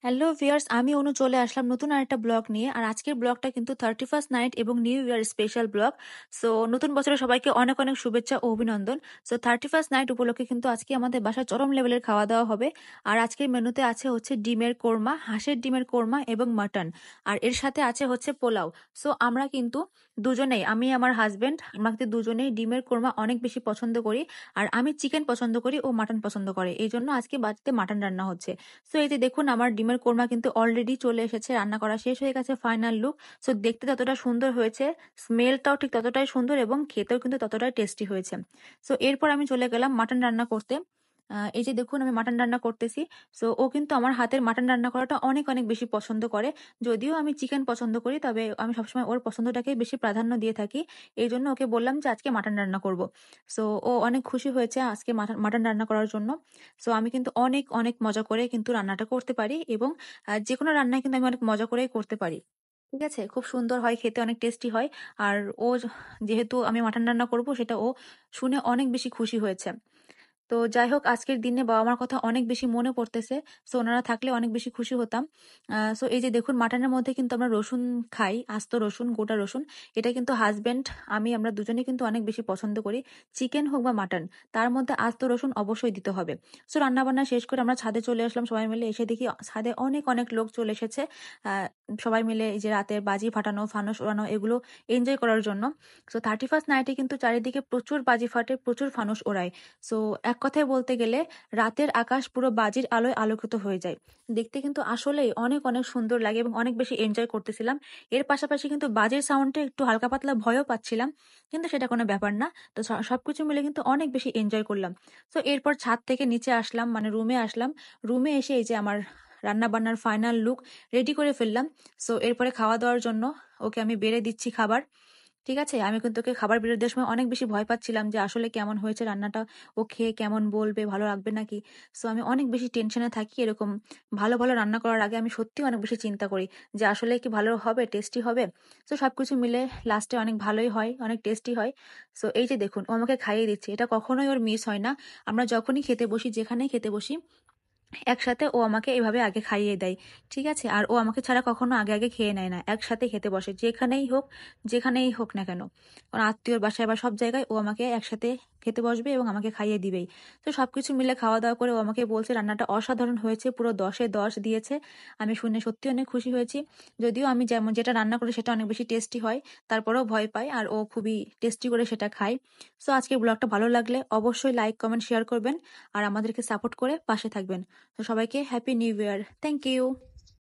Hello viewers, আমি অনু চলে আসলাম নতুন আরেকটা ব্লগ নিয়ে। আর আজকের ব্লগটা কিন্তু 31st নাইট এবং new year special blog. So নতুন বছরে সবাইকে অনেক অনেক শুভেচ্ছা ও অভিনন্দন। সো 31st নাইট উপলক্ষে কিন্তু আজকে আমাদের বাসায় চরম লেভেলের খাওয়া দাওয়া হবে। আর আজকের মেনুতে আছে হচ্ছে ডিমের কোরমা, হাঁসের ডিমের কোরমা এবং মাটন। আর এর সাথে আছে হচ্ছে পোলাও। সো আমরা কিন্তু দুজনেই, আমি আমার হাজবেন্ড, আমরা কিন্তু দুজনেই ডিমের কোরমা অনেক বেশি পছন্দ করি। আর আমি চিকেন পছন্দ করি, ও মাটন পছন্দ করে, এই জন্য আজকে বাড়িতে মাটন রান্না হচ্ছে। সো এই যে দেখুন, আমার ডিমের কোরমা কিন্তু অলরেডি চলে এসেছে, রান্না করা শেষ হয়ে গেছে, ফাইনাল লুক। সো দেখতে যতটা সুন্দর হয়েছে, স্মেলটাও ঠিক ততটাই সুন্দর এবং খেতেও কিন্তু ততটাই টেস্টি হয়েছে। সো এরপর আমি চলে গেলাম মাটন রান্না করতে। এই যে দেখুন, আমি মাটন রান্না করতেছি। সো ও কিন্তু আমার হাতের মাটন রান্না করাটা অনেক অনেক বেশি পছন্দ করে। যদিও আমি চিকেন পছন্দ করি, তবে আমি সবসময় ওর পছন্দটাকে বেশি প্রাধান্য দিয়ে থাকি। এই জন্য ওকে বললাম যে আজকে মাটন রান্না করব। সো ও অনেক খুশি হয়েছে আজকে মাটন রান্না করার জন্য। সো আমি কিন্তু অনেক অনেক মজা করে কিন্তু রান্নাটা করতে পারি, এবং যেকোনো রান্নায় কিন্তু আমি অনেক মজা করেই করতে পারি। ঠিক আছে, খুব সুন্দর হয় খেতে, অনেক টেস্টি হয়। আর ও যেহেতু আমি মাটন রান্না করব, সেটা ও শুনে অনেক বেশি খুশি হয়েছে। তো যাই হোক, আজকের দিনে বাবা মার কথা অনেক বেশি মনে পড়তেছে। সো ওনারা থাকলে অনেক বেশি খুশি হতাম। সো এই যে দেখুন, মাটনের মধ্যে কিন্তু আমরা রসুন খাই, আস্ত রসুন, গোটা রসুন। এটা কিন্তু হাজবেন্ড, আমরা দুজনেই কিন্তু অনেক বেশি পছন্দ করি। চিকেন হোক বা মাটন, তার মধ্যে আস্ত রসুন অবশ্যই দিতে হবে। সো রান্না বান্না শেষ করে আমরা ছাদে চলে আসলাম সবাই মিলে। এসে দেখি ছাদে অনেক অনেক লোক চলে এসেছে। আহ সবাই মিলে এই যে রাতের বাজি ফাটানো, ফানুস ওড়ানো, এগুলো এনজয় করার জন্য। সো 31st নাইটে কিন্তু চারিদিকে প্রচুর বাজি ফাটে, প্রচুর ফানুস ওড়ায়। সো এক কথায় বলতে গেলে, রাতের আকাশ পুরো বাজির আলোয় আলোকিত হয়ে যায়। দেখতে কিন্তু আসলেই অনেক অনেক সুন্দর লাগে এবং অনেক বেশি এনজয় করতেছিলাম। এর পাশাপাশি কিন্তু বাজির সাউন্ডে একটু হালকা পাতলা ভয়ও পাচ্ছিলাম, কিন্তু সেটা কোনো ব্যাপার না। তো সবকিছু মিলে কিন্তু অনেক বেশি এনজয় করলাম। তো এরপর ছাদ থেকে নিচে আসলাম, মানে রুমে আসলাম। রুমে এসে এই যে আমার রান্না বান্নার ফাইনাল লুক রেডি করে ফেললাম। সো এরপরে খাওয়া দাওয়ার জন্য ওকে আমি বেড়ে দিচ্ছি খাবার। ঠিক আছে, আমি কিন্তু ওকে খাবার বেড়ে দেওয়ার সময় অনেক বেশি ভয় পাচ্ছিলাম যে আসলে কেমন হয়েছে রান্নাটা, ও খেয়ে কেমন বলবে, ভালো লাগবে নাকি। সো আমি অনেক বেশি টেনশনে থাকি এরকম। ভালো ভালো রান্না করার আগে আমি সত্যি অনেক বেশি চিন্তা করি যে আসলে কি ভালো হবে, টেস্টি হবে। সো সবকিছু মিলে লাস্টে অনেক ভালোই হয়, অনেক টেস্টি হয়। সো এই যে দেখুন, ও আমাকে খাইয়ে দিচ্ছে, এটা কখনোই ওর মিস হয় না। আমরা যখনই খেতে বসি, যেখানেই খেতে বসি, একসাথে ও আমাকে এভাবে আগে খাইয়ে দেয়। ঠিক আছে, আর ও আমাকে ছাড়া কখনো আগে আগে খেয়ে নেয় না, একসাথে খেতে বসে, যেখানেই হোক না কেন। কারণ আত্মীয়র বাসায় বা সব জায়গায় ও আমাকে একসাথে খেতে বসবে এবং আমাকে খাইয়ে দিবেই। তো সবকিছু মিলে খাওয়া দাওয়া করে ও আমাকে বলছে রান্নাটা অসাধারণ হয়েছে, পুরো 10-এ 10 দিয়েছে। আমি শুনে সত্যি অনেক খুশি হয়েছি। যদিও আমি যেমন যেটা রান্না করি সেটা অনেক বেশি টেস্টি হয়, তারপরেও ভয় পাই, আর ও খুবই টেস্টি করে সেটা খায়। সো আজকের ব্লগটা ভালো লাগলে অবশ্যই লাইক, কমেন্ট, শেয়ার করবেন। আর আমাদেরকে সাপোর্ট করে পাশে থাকবেন। তো সবাইকে happy new year, thank you.